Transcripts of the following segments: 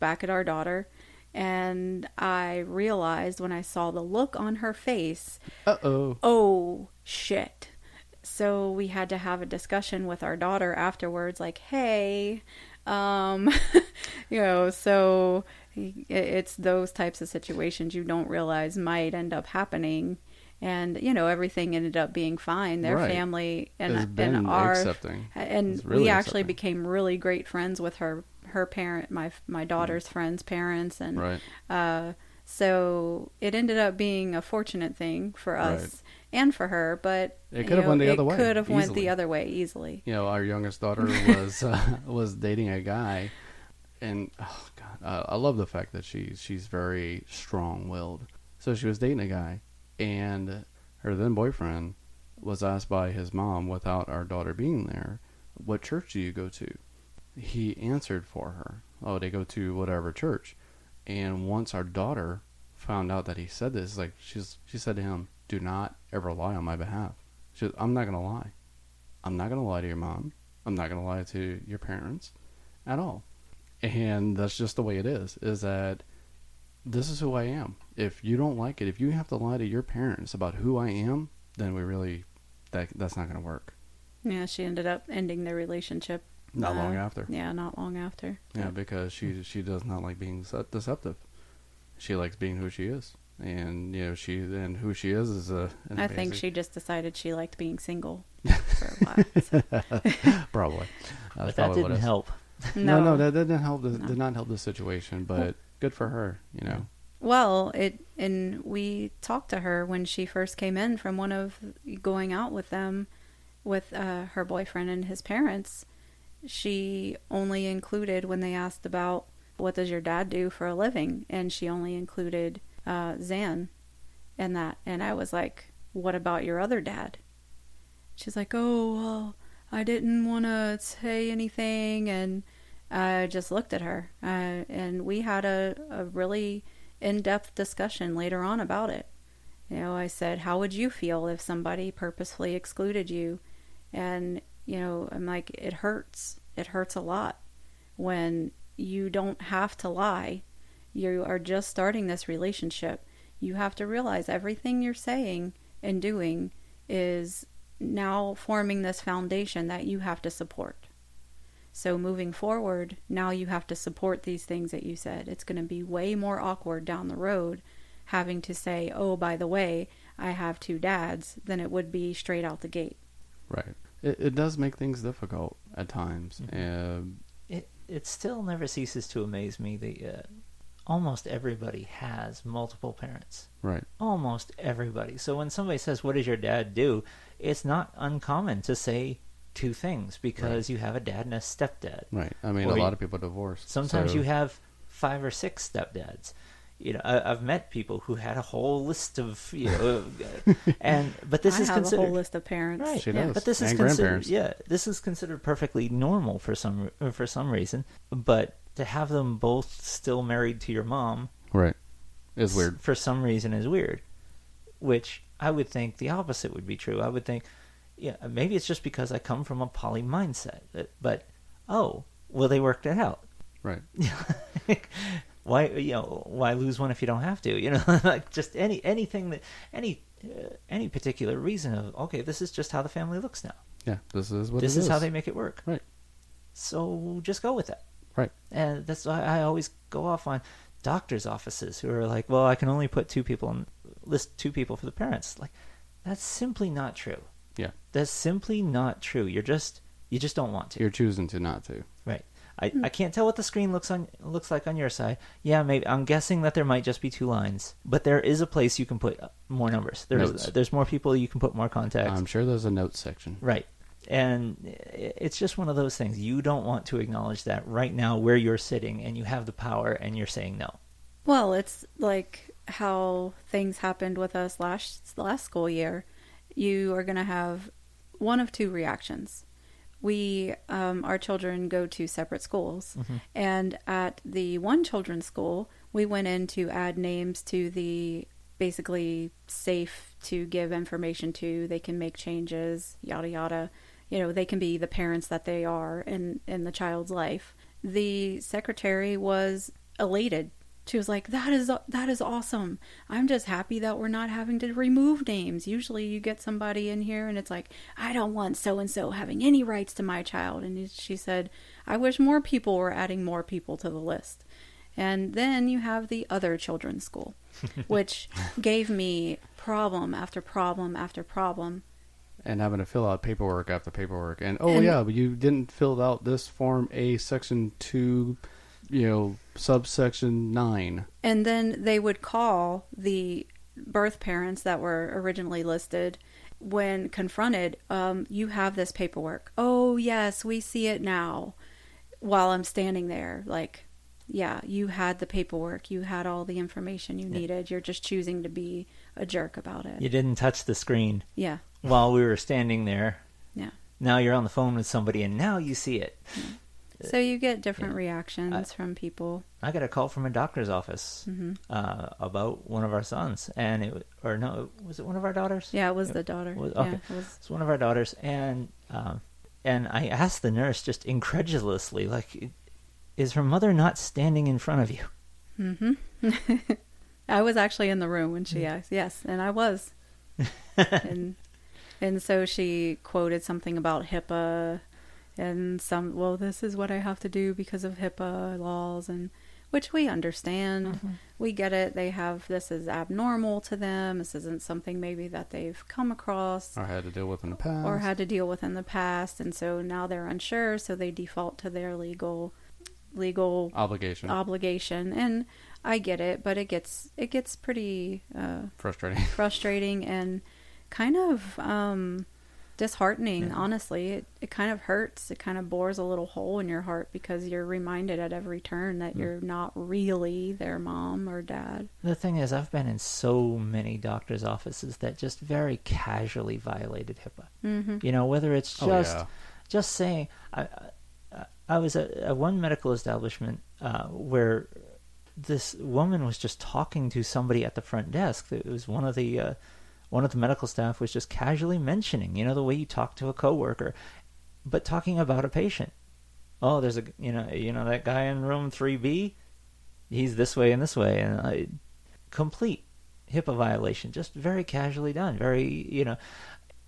back at our daughter, and I realized when I saw the look on her face, oh shit. So we had to have a discussion with our daughter afterwards, like, hey, so it's those types of situations you don't realize might end up happening. And, everything ended up being fine. Their family and our accepting. And really we actually accepting. Became really great friends with her parent, my daughter's friends' parents. And so it ended up being a fortunate thing for us and for her, but it could have went the other way. It could have went the other way easily. Our youngest daughter was dating a guy, and oh god, I love the fact that she's very strong-willed. So she was dating a guy, and her then boyfriend was asked by his mom, without our daughter being there, "What church do you go to?" He answered for her, "Oh, they go to whatever church." And once our daughter found out that he said this, like she said to him, "Do not ever lie on my behalf." She said, "I'm not going to lie. I'm not going to lie to your mom. I'm not going to lie to your parents at all." And that's just the way it is that this is who I am. If you don't like it, if you have to lie to your parents about who I am, then that's not going to work. Yeah, she ended up ending their relationship. Not long after. Yeah, not long after. Yeah, because she does not like being deceptive. She likes being who she is. And, who she is I think she just decided she liked being single for a while. So. Probably. But that didn't help. No, that didn't help. Did not help the situation, but good for her, Well, and we talked to her when she first came in from one of going out with them, with her boyfriend and his parents. She only included, when they asked about what does your dad do for a living, and she only included Zan in that. And I was like, what about your other dad? She's like, oh, well, I didn't want to say anything. And I just looked at her. And we had a really in-depth discussion later on about it. I said, how would you feel if somebody purposefully excluded you? And I'm like, it hurts. It hurts a lot when you don't have to lie. You are just starting this relationship. You have to realize everything you're saying and doing is now forming this foundation that you have to support. So moving forward, now you have to support these things that you said. It's going to be way more awkward down the road having to say, oh, by the way, I have two dads, than it would be straight out the gate. Right. It does make things difficult at times. Mm-hmm. It still never ceases to amaze me that almost everybody has multiple parents. Right. Almost everybody. So when somebody says, what does your dad do? It's not uncommon to say two things, because you have a dad and a stepdad. Right. I mean, a lot of people divorce. Sometimes you have 5 or 6 stepdads. I've met people who had a whole list of, but this is considered. I have a whole list of parents. Right. She does. But this is grandparents. This is considered perfectly normal for some reason. But to have them both still married to your mom, right, is weird. For some reason, is weird. Which I would think the opposite would be true. I would think, maybe it's just because I come from a poly mindset. But they worked it out. Right. Why lose one if you don't have to? Like just anything that any particular reason of, okay, this is just how the family looks now. Yeah, this is what this it is how they make it work. Right. So just go with that. Right. And that's why I always go off on doctors' offices who are like, well, I can only put 2 people on list 2 people for the parents. Like, that's simply not true. Yeah. That's simply not true. You just don't want to. You're choosing to not to. Right. I can't tell what the screen looks like on your side. Yeah, maybe I'm guessing that there might just be 2 lines, but there is a place you can put more numbers. There's more people, you can put more contacts. I'm sure there's a notes section. Right. And it's just one of those things. You don't want to acknowledge that right now where you're sitting and you have the power and you're saying no. Well, it's like how things happened with us last school year. You are going to have one of 2 reactions. Our children go to separate schools, mm-hmm. and at the one children's school, we went in to add names to the basically safe to give information to. They can make changes, yada yada. They can be the parents that they are in the child's life. The secretary was elated. She was like, that is awesome. I'm just happy that we're not having to remove names. Usually you get somebody in here and it's like, I don't want so-and-so having any rights to my child. And she said, I wish more people were adding more people to the list. And then you have the other children's school, which gave me problem after problem after problem. And having to fill out paperwork after paperwork. And, but you didn't fill out this Form A, Section 2, subsection 9. And then they would call the birth parents that were originally listed when confronted, you have this paperwork. Oh, yes, we see it now. While I'm standing there, like, yeah, you had the paperwork. You had all the information you needed. You're just choosing to be a jerk about it. You didn't touch the screen. Yeah. While we were standing there. Yeah. Now you're on the phone with somebody and now you see it. Yeah. So you get different reactions from people. I got a call from a doctor's office about one of our sons, and was it one of our daughters? Yeah, it was the daughter. Okay, yeah, it's one of our daughters, and I asked the nurse just incredulously, like, is her mother not standing in front of you? Mm-hmm. I was actually in the room when she asked. Yes, and I was. and so she quoted something about HIPAA. And this is what I have to do because of HIPAA laws, and which we understand. Mm-hmm. We get it. This is abnormal to them. This isn't something maybe that they've come across. Or had to deal with in the past. And so now they're unsure, so they default to their legal obligation. And I get it, but it gets pretty frustrating and kind of disheartening. Honestly, it kind of hurts. It kind of bores a little hole in your heart because you're reminded at every turn that you're not really their mom or dad. The thing is, I've been in so many doctors' offices that just very casually violated HIPAA. Mm-hmm. Whether it's just saying. I was at one medical establishment where this woman was just talking to somebody at the front desk. It was one of the medical staff was just casually mentioning, the way you talk to a coworker, but talking about a patient. Oh, there's that guy in room 3B, he's this way and this way, and complete HIPAA violation, just very casually done. Very,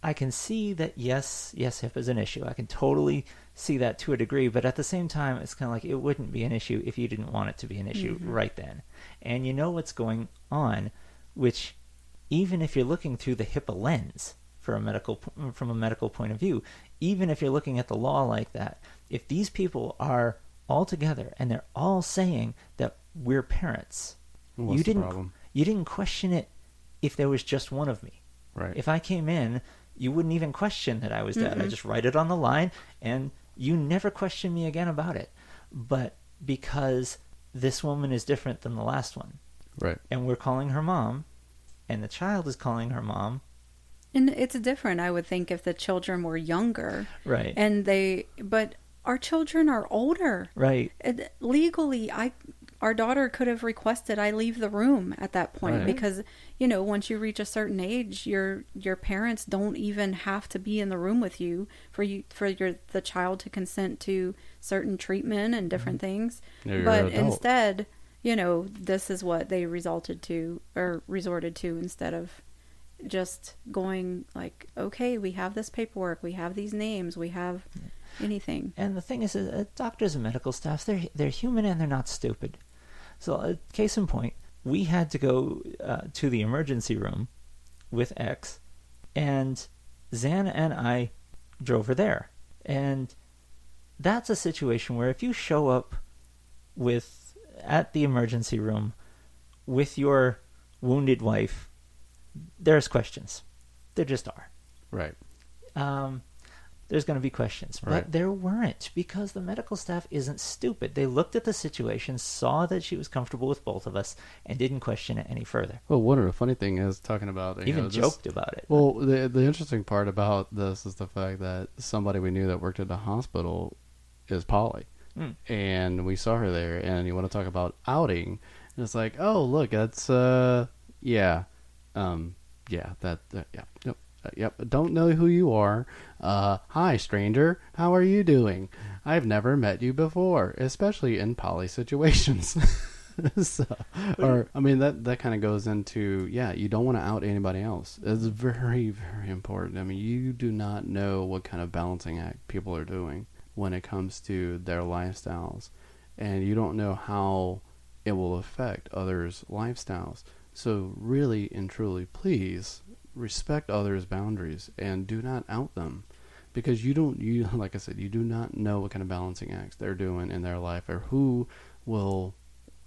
I can see that yes, HIPAA is an issue. I can totally see that to a degree, but at the same time, it's kind of like it wouldn't be an issue if you didn't want it to be an issue right then. And you know what's going on, which, even if you're looking through the HIPAA lens from a medical point of view, even if you're looking at the law like that, if these people are all together and they're all saying that we're parents, you didn't question it if there was just one of me. Right. If I came in, you wouldn't even question that I was dad. I just write it on the line, and you never question me again about it. But because this woman is different than the last one, right? And we're calling her mom, and the child is calling her mom. And it's different, I would think, if the children were younger. Right. But our children are older. Right. Legally, our daughter could have requested I leave the room at that point, right? Because, once you reach a certain age, your parents don't even have to be in the room with you for the child to consent to certain treatment and different things. But instead, this is what they resorted to instead of just going like, okay, we have this paperwork, we have these names, we have anything. And the thing is, doctors and medical staff, they're human and they're not stupid. So, case in point, we had to go to the emergency room with X, and Xana and I drove her there. And that's a situation where if you show up at the emergency room with your wounded wife, there's questions. There just are. Right. There's going to be questions. Right. But there weren't, because the medical staff isn't stupid. They looked at the situation, saw that she was comfortable with both of us, and didn't question it any further. Well, one of the funny thing is talking about... joked about it. Well, the interesting part about this is the fact that somebody we knew that worked at the hospital is Polly. And we saw her there, and you want to talk about outing, and it's like, oh, look, that's... Yep. Don't know who you are. Hi, stranger. How are you doing? I've never met you before, especially in poly situations. So, or I mean that kind of goes into, you don't want to out anybody else. It's very, very important. I mean, you do not know what kind of balancing act people are doing when it comes to their lifestyles, and you don't know how it will affect others' lifestyles. So really and truly, please respect others' boundaries and do not out them, because you like I said, you do not know what kind of balancing acts they're doing in their life, or who will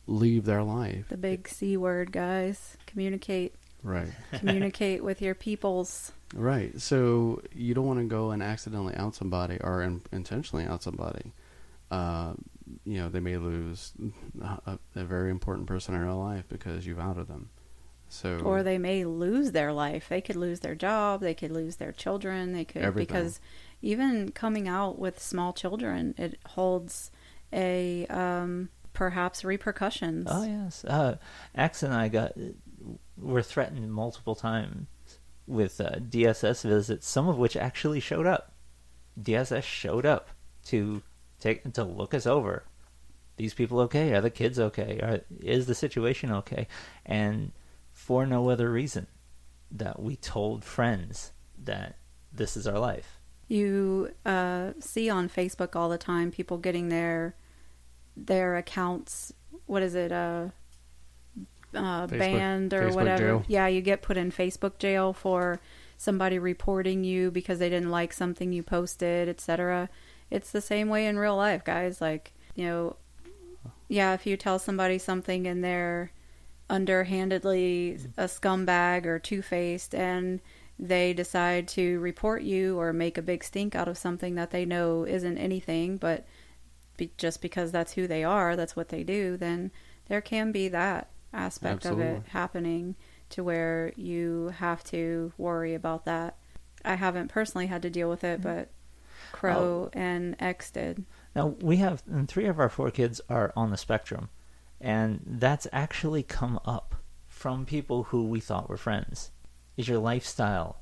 leave their life. The big C word, guys. Communicate. Right. Communicate with your peoples. Right. So you don't want to go and accidentally out somebody, or intentionally out somebody. They may lose a very important person in their life because you've outed them. So, or they may lose their life. They could lose their job. They could lose their children. They could, everything. Because even coming out with small children, it holds a perhaps repercussions. Oh yes, Axe and I were threatened multiple times with DSS visits, some of which actually showed up. DSS showed up to look us over. These people okay? Are the kids okay? Is the situation okay? And for no other reason, that we told friends that this is our life. You see on Facebook all the time people getting their accounts, what is it, banned or Facebook whatever. Jail. Yeah, you get put in Facebook jail for somebody reporting you because they didn't like something you posted, etc. It's the same way in real life, guys. Like, if you tell somebody something and they're underhandedly a scumbag or two-faced, and they decide to report you or make a big stink out of something that they know isn't anything, but just because that's who they are, that's what they do, then there can be that aspect Absolutely. of it happening to where you have to worry about that. I haven't personally had to deal with it, but Crow and X did. Now, and 3 of our 4 kids are on the spectrum, and that's actually come up from people who we thought were friends. Is your lifestyle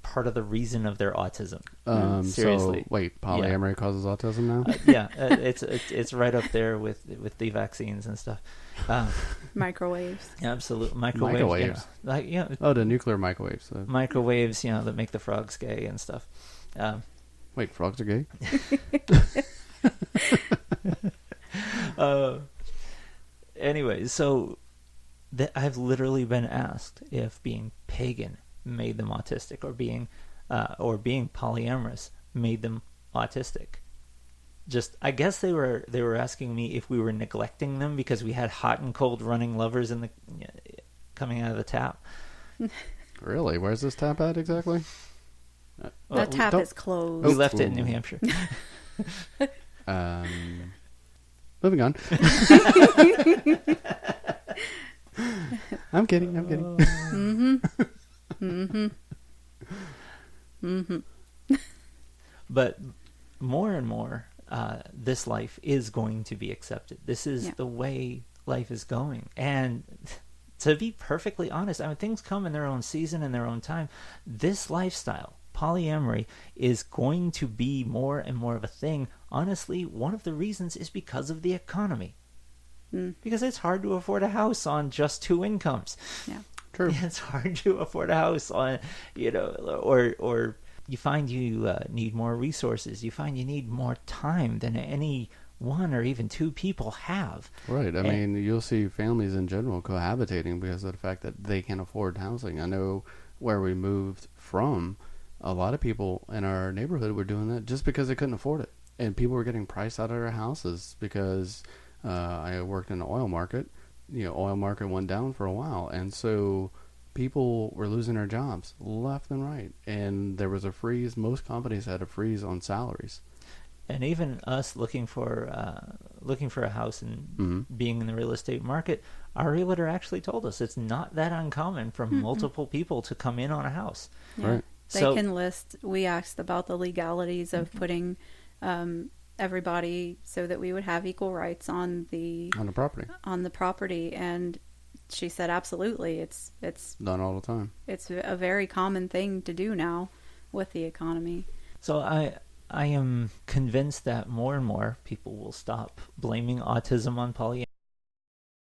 part of the reason of their autism? Seriously. So, wait, polyamory causes autism now? It's right up there with the vaccines and stuff. Microwaves. Absolutely, microwaves. The nuclear microwaves. So. Microwaves, that make the frogs gay and stuff. Wait, frogs are gay? Anyway, so I've literally been asked if being pagan made them autistic, or being polyamorous made them autistic. I guess they were asking me if we were neglecting them because we had hot and cold running lovers coming out of the tap. Really? Where's this tap at exactly? That tap is closed. We left it in New Hampshire. Moving on. I'm kidding. But more and more, this life is going to be accepted. This is the way life is going. And to be perfectly honest, I mean, things come in their own season and their own time. This lifestyle, polyamory, is going to be more and more of a thing. Honestly, one of the reasons is because of the economy. Because it's hard to afford a house on just 2 incomes. Yeah, true. It's hard to afford a house on, or you find you need more resources. You find you need more time than any 1 or even 2 people have. Right. I mean, you'll see families in general cohabitating because of the fact that they can't afford housing. I know where we moved from, a lot of people in our neighborhood were doing that just because they couldn't afford it. And people were getting priced out of their houses because I worked in the oil market. Oil market went down for a while. And so people were losing their jobs left and right. And there was a freeze. Most companies had a freeze on salaries. And even us looking for a house and being in the real estate market, our realtor actually told us it's not that uncommon for multiple people to come in on a house. Yeah. Right. They can list. We asked about the legalities of putting everybody so that we would have equal rights on the property. And she said absolutely. It's done all the time. It's a very common thing to do now with the economy. So I am convinced that more and more people will stop blaming autism on polyamory